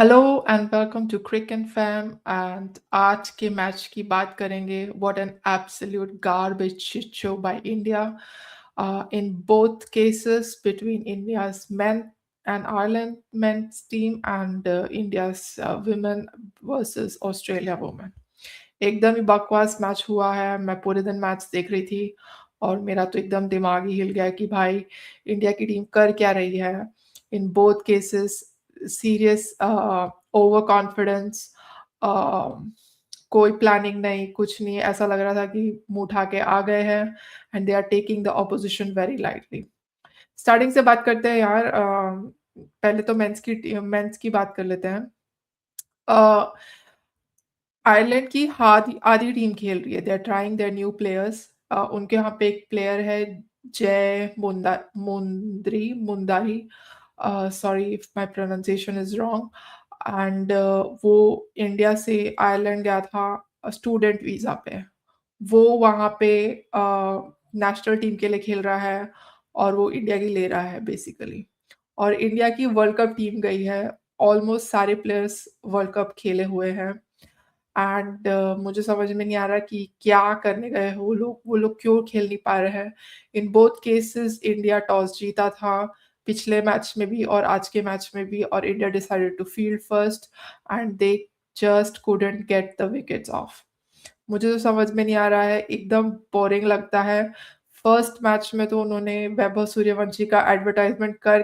Hello and welcome to cricket fam and आज के match की बात करेंगे what an absolute garbage shit show by India in both cases between India's men and Ireland men's team and India's women versus Australia women. एकदम ही बकवास match हुआ है। मैं पूरे दिन मैच देख रही थी और मेरा तो एकदम दिमाग ही हिल गया कि भाई इंडिया की टीम कर क्या रही है। इन both cases serious over confidence, कोई प्लानिंग नहीं, कुछ नहीं। ऐसा लग रहा था कि मुँह उठा के आ गए हैं and they are taking the opposition very lightly. Starting से बात करते हैं यार। पहले तो मेंस की बात कर लेते हैं। अ, आयरलैंड की आधी आधी टीम खेल रही है। They are trying their new players. उनके यहाँ पे एक प्लेयर है Jay Mundari. Sorry if my pronunciation is wrong. And वो इंडिया से आयरलैंड गया था स्टूडेंट वीज़ा पे। वो वहाँ पे नेशनल टीम के लिए खेल रहा है और वो इंडिया की ले रहा है बेसिकली। और इंडिया की वर्ल्ड कप टीम गई है। ऑलमोस्ट सारे प्लेयर्स वर्ल्ड कप खेले हुए हैं। एंड मुझे समझ में नहीं आ रहा कि क्या करने गए हैं वो लोग क्यों खेल नहीं पा रहे हैं। इन बोथ केसेस इंडिया टॉस जीता था, पिछले मैच में भी और आज के मैच में भी, और India decided to field first and they just couldn't get the wickets off. मुझे तो समझ में नहीं आ रहा है, एकदम बोरिंग लगता है। फर्स्ट मैच में तो उन्होंने वैभव सूर्यवंशी का एडवर्टाइजमेंट कर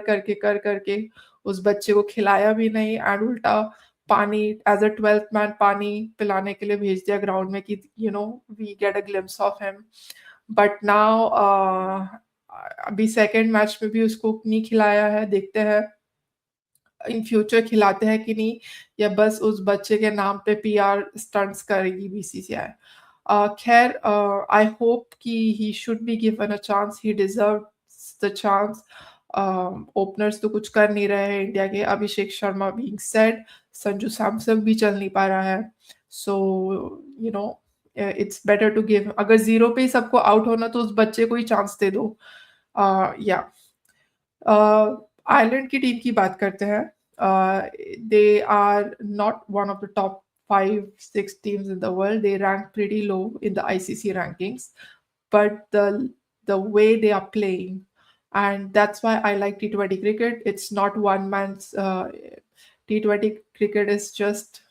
करके उस बच्चे को खिलाया भी नहीं एंड उल्टा पानी एज अ 12th मैन पानी पिलाने के लिए भेज दिया ग्राउंड में कि we get a glimpse of him. But now अभी सेकंड मैच में भी उसको नहीं खिलाया है। देखते हैं इन फ्यूचर खिलाते हैं कि नहीं, या बस उस बच्चे के नाम पे पीआर स्टंट्स करेगी बीसीसीआई। खैर, आई होप कि he should be given a chance, he deserves the chance. Openers तो कुछ कर नहीं रहे हैं इंडिया के। अभिषेक शर्मा बीइंग सेड, संजू सैमसन भी चल नहीं पा रहा है। So you know it's better to give. अगर जीरो पे ही सबको आउट होना तो उस बच्चे को ही चांस दे दो। या आयरलैंड की टीम की बात करते हैं। They are not one of the top 5-6 teams in the world. They rank pretty low in the ICC rankings, but the way they are playing, and that's why I like T20 cricket. It's not one man's. T20 cricket is just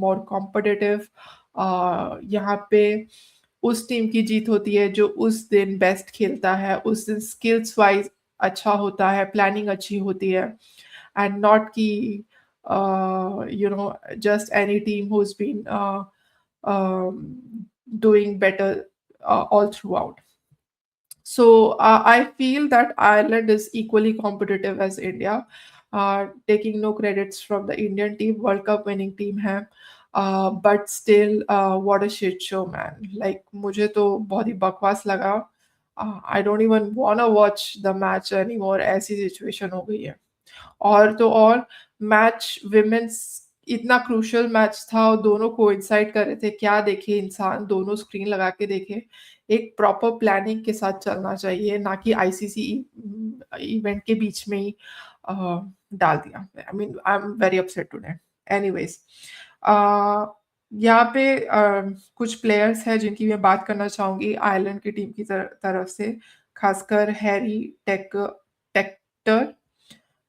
more competitive. यहाँ पे उस team की जीत होती है जो उस दिन best खेलता है, उस दिन स्किल्स वाइज अच्छा होता है, प्लानिंग अच्छी होती है, एंड नॉट कि just any team who's been doing better all throughout. So I feel that Ireland is equally competitive as India. Taking no credits from the Indian team, World Cup winning team है, but still what a shit show man. Like मुझे तो बहुत ही बकवास लगा। I don't even wanna watch the match anymore, ऐसी situation हो गई है। और तो और मैच विमेंस इतना क्रूशियल मैच था और दोनों कोइंसाइड कर रहे थे। क्या देखे इंसान, दोनों स्क्रीन लगा के देखे। एक प्रॉपर प्लानिंग के साथ चलना चाहिए, ना कि आईसीसी इवेंट के बीच में ही डाल दिया। I mean I am very upset today. Anyways, यहाँ पे कुछ प्लेयर्स हैं जिनकी मैं बात करना चाहूँगी आयरलैंड की टीम की तरफ से, खासकर Harry Tector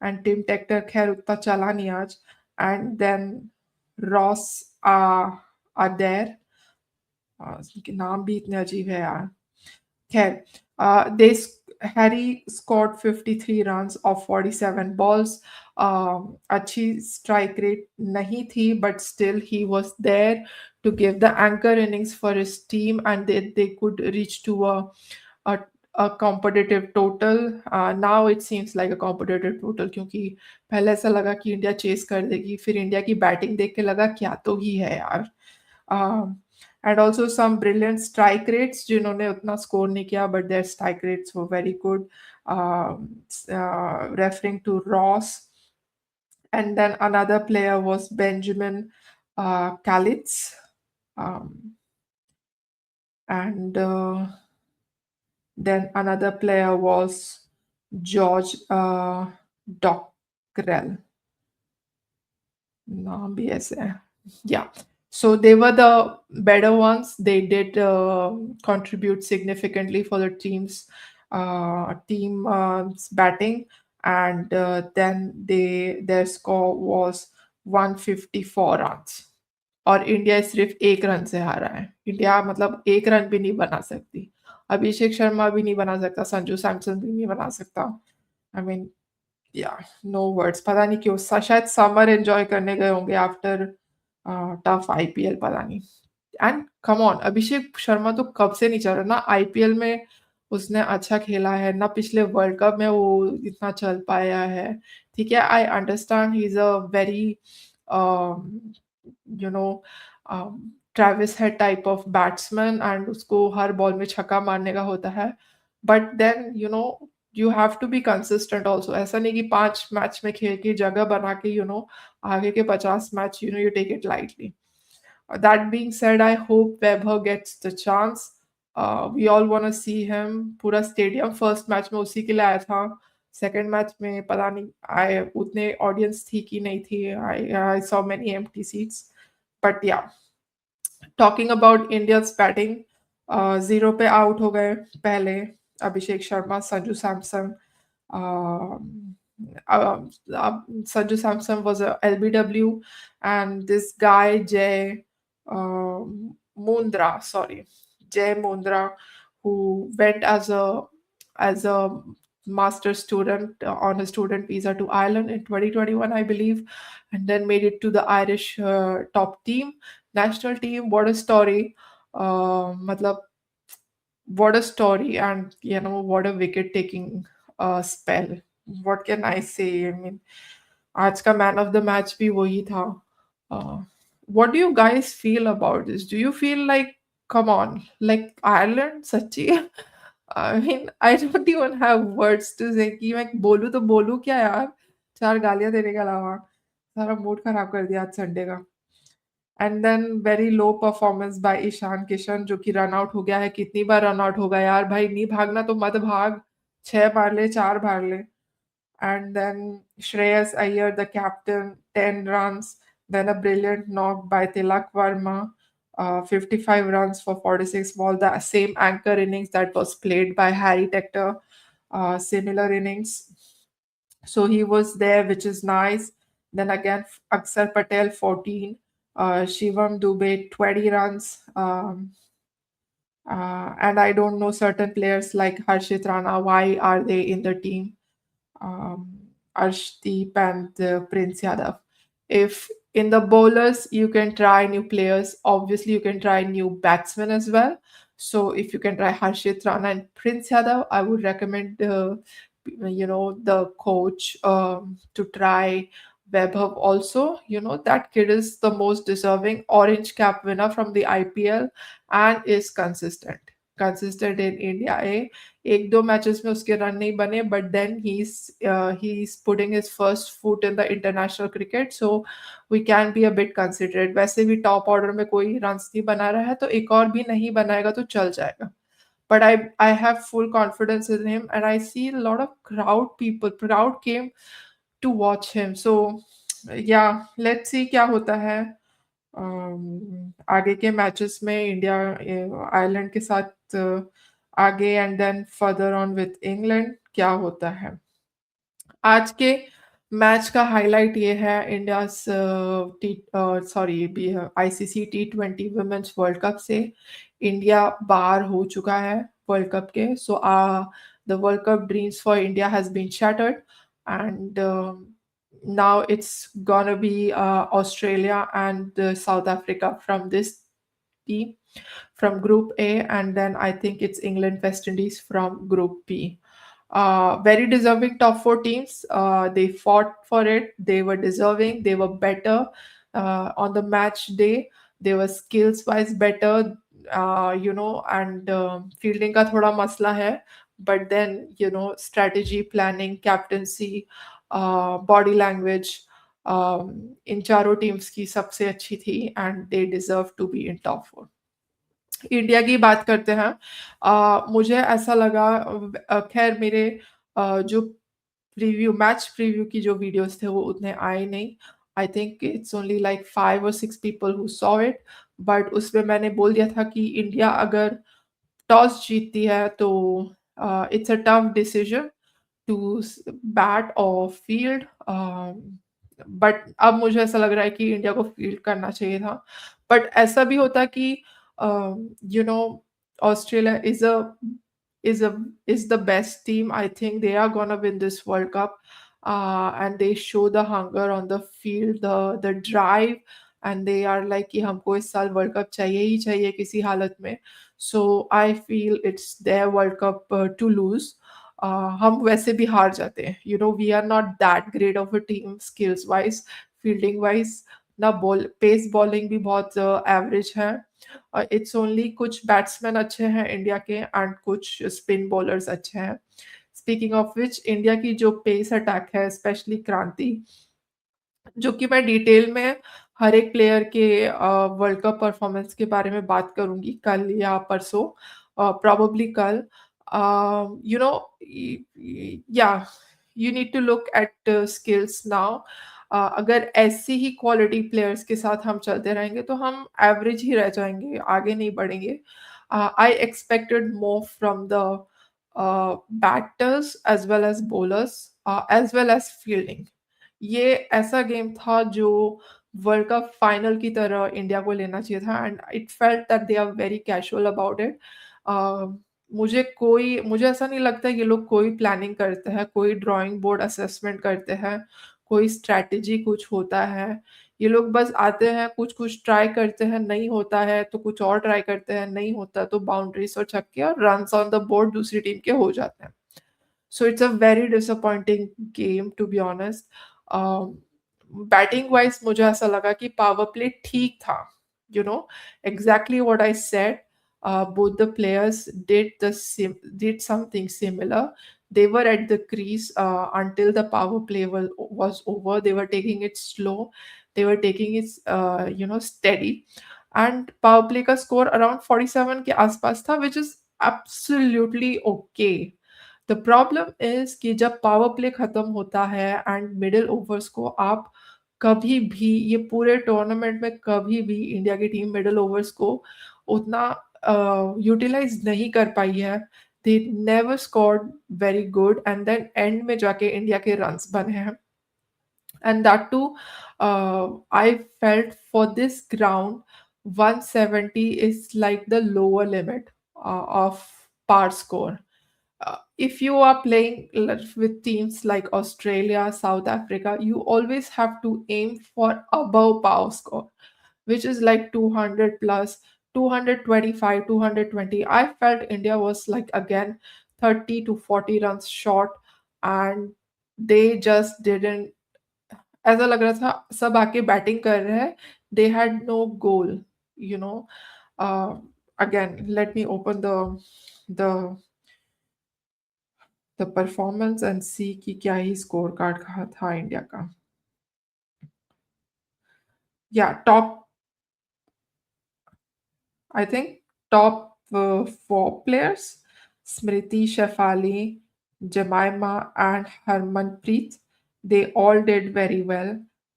and Tim Tector. खैर उतना चला नहीं आज। एंड देन रॉस आडेर, उनके नाम भी इतने अजीब है यार। खैर, they Harry scored 53 runs of 47 balls. अच्छी स्ट्राइक रेट नहीं थी but still he was there to give the anchor innings for his team and they could reach to a a competitive total. Now it seems like a competitive total क्योंकि पहले ऐसा लगा कि India chess कर देगी, फिर India की batting देख के लगा क्या तो ही है यार। And also some brilliant strike rates जिन्होंने उतना स्कोर नहीं किया but their strike rates were very good, referring to Ross. And then another player was Benjamin Kalitz. Um, and then another player was George Dockrell. नाम भी ऐसे है। Yeah. So they were the better ones. They did contribute significantly for the team's batting, and then their score was 154 runs. और India सिर्फ 1 run से हारा है। India मतलब 1 रन भी नहीं बना सकती। अभिषेक शर्मा भी नहीं बना सकता, संजू सैमसन भी नहीं बना सकता। आई मीन या नो वर्ड्स। पता नहीं क्यों शायद समर एंजॉय करने गए होंगे आफ्टर टफ आईपीएल, पता नहीं। And come on, Abhishek Sharma तो कब से नहीं चल रहा ना आईपीएल में। उसने अच्छा खेला है ना, पिछले वर्ल्ड कप में वो इतना चल पाया है। ठीक है, I understand he is a very you know Travis Head type of batsman and उसको हर बॉल में छक्का मारने का होता है। But then you have to be consistent also. ऐसा नहीं कि 5 मैच में खेल के जगह बना के आगे के 50 match you take it lightly. That being said, I hope Webber gets the chance. We all want to see him. पूरा स्टेडियम फर्स्ट मैच में उसी के लिए आया था। सेकंड मैच में पता नहीं आए उतने ऑडियंस थी कि नहीं थी। I saw many empty seats. But yeah, talking about Indians batting, 0 पे आउट हो गए पहले Abhishek Sharma, Sanju Samson. Sanju Samson was a LBW, and this guy Mundra, sorry, Jay Mundra, who went as a master student on a student visa to Ireland in 2021, I believe, and then made it to the Irish top team, national team. What a story! मतलब what a story, and what a wicket taking spell. What can I say? I mean, आज का man of the match भी वही था। What do you guys feel about this? Do you feel like, come on, like Ireland सच्ची? I mean, I don't even have words to say कि मैं बोलूँ तो बोलूँ क्या यार? 4 गालियाँ देने के अलावा सारा मूड खराब कर दिया आज संडे का। And then very low performance by Ishan Kishan, जो कि रन आउट हो गया है। कितनी बार रन आउट होगा यार भाई, नहीं भागना तो मत भाग। 6 मार ले, 4 मार ले। And then Shreyas Iyer, the captain, 10 runs. Then a brilliant knock by Tilak Varma, 55 runs for 46 ball. The same anchor innings that was played by Harry Tector, similar innings. So he was there, which is nice. Then again, Aksar Patel, 14. Shivam Dubey, 20 runs. And I don't know certain players like Harshit Rana, why are they in the team? Arshdeep and Prince Yadav. If in the bowlers you can try new players, obviously you can try new batsmen as well. So if you can try Harshit Rana and Prince Yadav, I would recommend the coach to try Webber also. That kid is the most deserving orange cap winner from the IPL and is consistent in India. एक दो matches में उसके run नहीं बने, but then he is putting his first foot in the international cricket, so we can be a bit considerate. वैसे भी top order में कोई रन्स नहीं बना रहा है, तो एक और भी नहीं बनाएगा तो चल जाएगा। But I have full confidence in him, and I see a lot of crowd came to watch him. So yeah, let's see क्या होता है आगे के मैचेस में इंडिया आयरलैंड के साथ आगे, and then further on with England क्या होता है। आज के मैच का हाइलाइट ये है, India ICC T20 women's world cup से इंडिया बाहर हो चुका है वर्ल्ड कप के। So the world cup dreams for India has been shattered, and now it's gonna be Australia and South Africa from this team, from Group A, and then I think it's England, West Indies from Group B. Very deserving top 4 teams. They fought for it. They were deserving. They were better on the match day. They were skills wise better, and fielding का थोड़ा मसला है. But then, strategy, planning, captaincy, body language, इन चारों teams की सबसे अच्छी थी, and they deserve to be in top 4. India की बात करते हैं। मुझे ऐसा लगा, खैर मेरे जो मैच प्रीव्यू की जो वीडियोस थे वो उतने आए नहीं। I think it's only like 5 और 6 people who saw it, but उसमें मैंने बोल दिया था कि इंडिया अगर टॉस जीतती है तो it's a tough decision to bat और फील्ड, बट अब मुझे ऐसा लग रहा है कि इंडिया को फील्ड करना चाहिए था। बट ऐसा भी होता कि you no Australia is a is the best team. I think they are gonna win this World Cup, and they show the hunger on the field, the drive, and they are like कि हमको इस साल world cup चाहिए ही चाहिए किसी हालत में। So I feel it's their world cup to lose. हम वैसे भी हार जाते हैं, we are not that great of a team skills wise, fielding wise, ना बॉल पेस बॉलिंग भी बहुत एवरेज है। इट्स ओनली कुछ बैट्समैन अच्छे हैं इंडिया के एंड कुछ स्पिन बॉलर्स अच्छे हैं। स्पीकिंग ऑफ विच, इंडिया की जो पेस अटैक है, स्पेशली क्रांति, जो कि मैं डिटेल में हर एक प्लेयर के वर्ल्ड कप परफॉर्मेंस के बारे में बात करूँगी कल या परसों, प्रोबेबली कल। यू नो या you need to look at skills now. अगर ऐसी ही क्वालिटी प्लेयर्स के साथ हम चलते रहेंगे तो हम एवरेज ही रह जाएँगे, आगे नहीं बढ़ेंगे। I expected more from the batters as well as bowlers, as well as fielding. ये ऐसा गेम था जो वर्ल्ड कप फाइनल की तरह इंडिया को लेना चाहिए था, and it felt that they are very casual about it. मुझे ऐसा नहीं लगता ये लोग कोई प्लानिंग करते हैं, कोई ड्राइंग बोर्ड असेसमेंट करते हैं, कोई स्ट्रैटेजी कुछ होता है। ये लोग बस आते हैं, कुछ-कुछ ट्राई करते हैं, नहीं होता है तो कुछ और ट्राई करते हैं, नहीं होता तो बाउंड्रीज़ और छक्के और रन्स ऑन द बोर्ड दूसरी टीम के हो जाते हैं। So it's a very disappointing game to be honest. Batting wise मुझे ऐसा लगा कि पावर प्ले ठीक था, exactly what I said. Both the players did something similar. They were at the crease until the power play was over. They were taking it slow. They were taking it steady. And power play का score around 47 के आसपास था, which is absolutely okay. The problem is कि जब power play खत्म होता है and middle overs को आप कभी भी, ये पूरे टूर्नामेंट में कभी भी इंडिया की टीम मिडल ओवर्स को उतना यूटिलाइज़ नहीं कर पाई है। They never scored very good and then end में जाके इंडिया के रन्स बने हैं। And that too, I felt for this ground, 170 is like the lower limit of par score. If you are playing with teams like Australia, South Africa, you always have to aim for above power score, which is like 200 plus, 225, 220. I felt India was like again 30 to 40 runs short, and they just didn't, ऐसा लग रहा था सब आके batting कर रहे हैं, they had no goal, you know again let me open the the performance and see कि क्या ही स्कोर कार्ड का था इंडिया का। या top, I think top four players, Smriti, Shefali, Jemima, and Harmanpreet, they all did very well.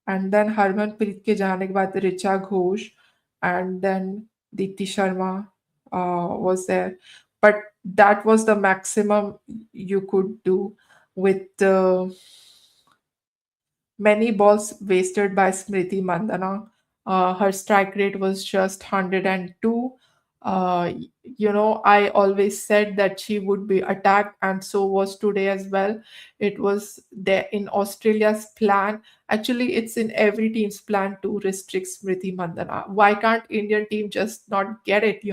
And then Harmanpreet के जाने के बाद Richa Ghosh and then Deepti Sharma was there. But that was the maximum you could do with many balls wasted by Smriti Mandana. Her strike rate was just 102. I always said that she would be attacked, and so was today as well. It was there in Australia's plan. Actually, it's in every team's plan to restrict Smriti Mandana. Why can't Indian team just not get it?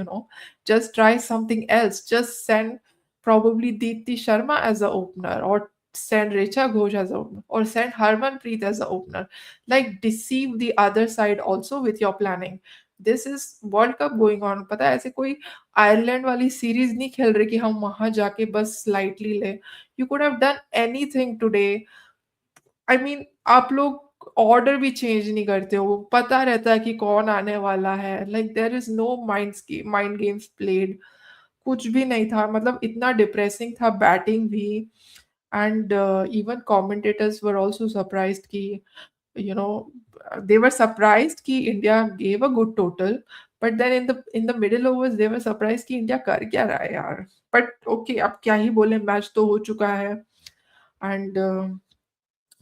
Just try something else. Just send probably Deepti Sharma as a opener, or send Richa Ghosh as a opener, or send Harmanpreet as a opener. Like deceive the other side also with your planning. This is world cup going on, पता है, ऐसे कोई Ireland वाली series नहीं खेल रहे कि हम वहां जाके बस स्लाइटली ले। You could have done anything today. I mean आप लोग ऑर्डर भी चेंज नहीं करते हो, पता रहता है कि कौन आने वाला है। Like there is no mind games played, कुछ भी नहीं था। मतलब इतना डिप्रेसिंग था बैटिंग भी, and even commentators were also surprised कि you know they were surprised कि India gave a good total, but then in the middle overs they were surprised कि India कर क्या रहा है यार. But okay, अब क्या ही बोले, मैच तो हो चुका है. And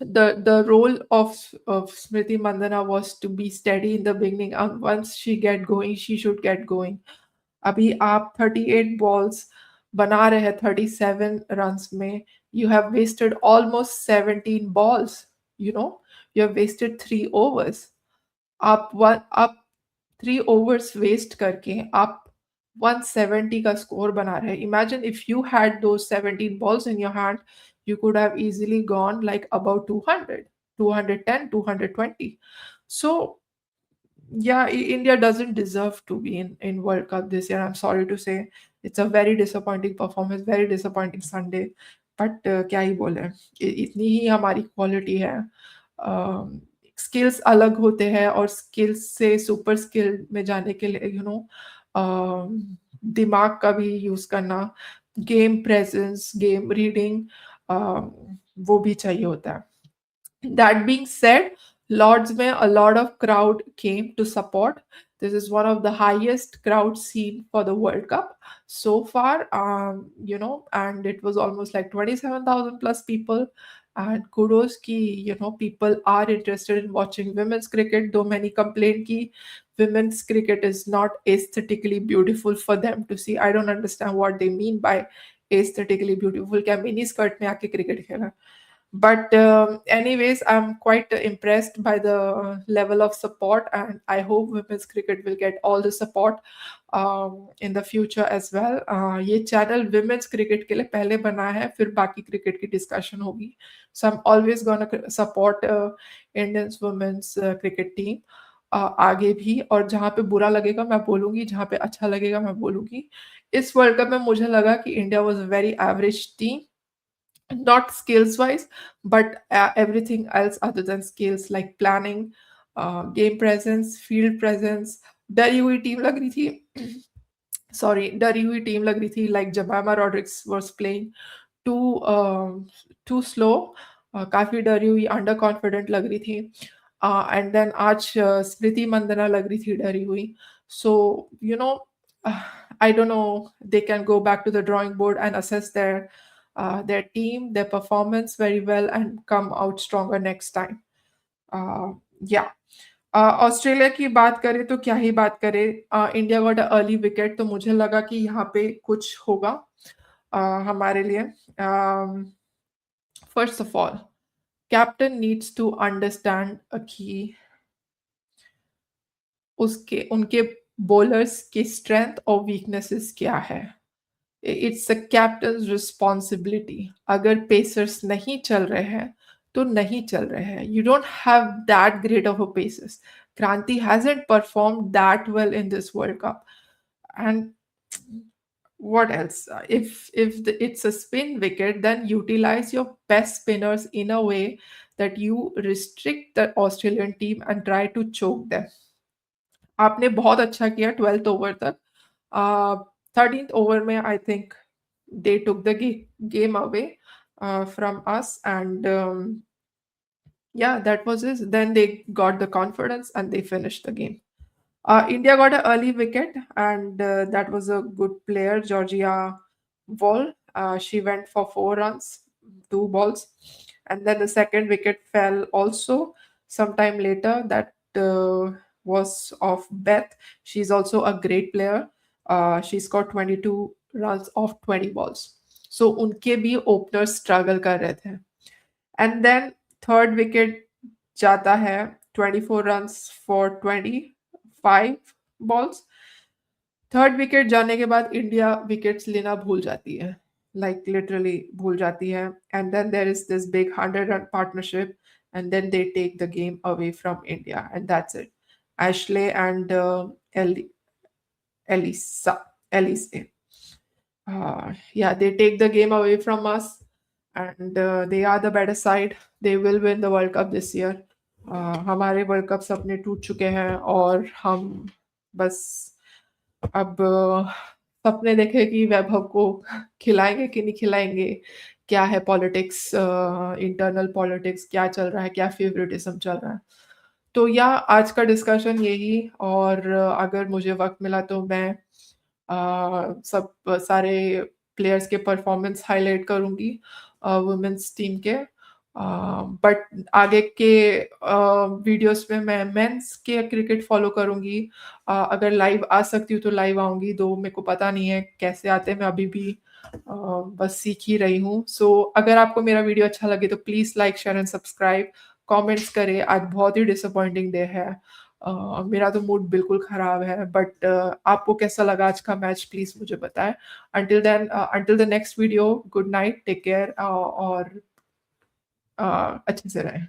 the role of Smriti Mandana was to be steady in the beginning, and once she get going, she should get going. अभी आप 38 balls बना रहे हैं 37 runs में. You have wasted almost 17 balls. You have wasted 3 overs. आप 3 overs waste करके आप 170 का स्कोर बना रहे हैं. Imagine if you had those 17 balls in your hand, you could have easily gone like about 200, 210, 220. So yeah, India doesn't deserve to be in World Cup this year. I'm sorry to say, it's a very disappointing performance, very disappointing Sunday. But क्या ही बोले, इतनी ही हमारी quality है. Skills अलग होते हैं और skills से सुपर स्किल में जाने के लिए दिमाग का भी यूज करना, गेम प्रेजेंस, गेम रीडिंग, वो भी चाहिए होता है. That being said, Lords mein a lot of crowd came to support. This is one of the highest crowd seen for the World Cup so far, and it was almost like 27,000 plus people. And kudos ki, people are interested in watching women's cricket, though many complain ki women's cricket is not aesthetically beautiful for them to see. I don't understand what they mean by aesthetically beautiful. Kya mini skirt mein aake cricket khela? But anyways, I'm quite impressed by the level of support, and I hope women's cricket will get all the support in the future as well. ये channel women's cricket के लिए पहले बना है, फिर बाकी cricket की discussion होगी. So I'm always gonna support Indian's women's cricket team आगे भी, और जहाँ पे बुरा लगेगा मैं बोलूंगी, जहाँ पे अच्छा लगेगा मैं बोलूंगी. इस वर्ल्ड कप में मुझे लगा कि India was a very average team, not skills wise, but everything else other than skills, like planning, game presence, field presence. डरी हुई टीम लग रही थी. सॉरी, डरी हुई टीम लग रही थी. Like Jemimah Rodrigues was playing too slow. काफी डरी हुई, अंडर कॉन्फिडेंट लग रही थी. एंड देन आज स्मृति मंदना लग रही थी डरी हुई. सो I don't know, they can go back to the drawing board and assess their team, their performance very well, and come out stronger next time. Yeah. Australia की बात करें तो क्या ही बात करें. India got a early wicket, तो मुझे लगा कि यहाँ पे कुछ होगा हमारे लिए. First of all, captain needs to understand कि उनके बॉलर्स की स्ट्रेंथ और वीकनेसेस क्या है. It's a captain responsibility. अगर पेसर्स नहीं चल रहे हैं तो नहीं चल रहे हैं. You don't have that great of a paces. Kranti hasn't performed that well in this World Cup. And what else? If it's a spin wicket, then utilize your best spinners in a way that you restrict the Australian team and try to choke them. आपने बहुत अच्छा किया 12th over तक. 13th over में I think they took the game away from us, and yeah, that was it. Then they got the confidence and they finished the game. India got an early wicket, and that was a good player, Georgia Wall. She went for 4 runs, 2 balls, and then the second wicket fell also sometime later. That was of Beth. She's also a great player. She scored 22 runs off 20 balls. So उनके भी openers struggle कर रहे थे. And then third wicket जाता है 24 runs for 25 balls. Third wicket जाने के बाद इंडिया विकेट्स लेना भूल जाती है, लाइक लिटरली भूल जाती है. And then there is this big 100-run partnership, and then they take the game away from India, and that's it. Ashley and Elise. Yeah, they take the game away from us, and they are the better side. They will win the World Cup this year. हमारे world cup सपने टूट चुके हैं और हम बस अब सपने देखे कि वैभव को खिलाएंगे कि नहीं खिलाएंगे, क्या है पॉलिटिक्स, इंटरनल पॉलिटिक्स क्या चल रहा है, क्या फेवरेटिज्म चल रहा है. तो या आज का डिस्कशन यही और अगर मुझे वक़्त मिला तो मैं सब सारे प्लेयर्स के परफॉर्मेंस हाइलाइट करूँगी वुमेन्स टीम के। बट आगे के वीडियोज़ में मैं मेंस के क्रिकेट फ़ॉलो करूँगी। अगर लाइव आ सकती हूँ तो लाइव आऊँगी, दो मेरे को पता नहीं है कैसे आते हैं, मैं अभी भी बस सीख ही रही हूँ। सो अगर आपको मेरा वीडियो अच्छा लगे तो please like, share and subscribe, comments करें। आज बहुत ही डिसअपॉइंटिंग डे है। मेरा तो मूड बिल्कुल ख़राब है बट आपको कैसा लगा आज का मैच प्लीज़ मुझे बताएँ। Until the next video good night, take care और अच्छे से रहें।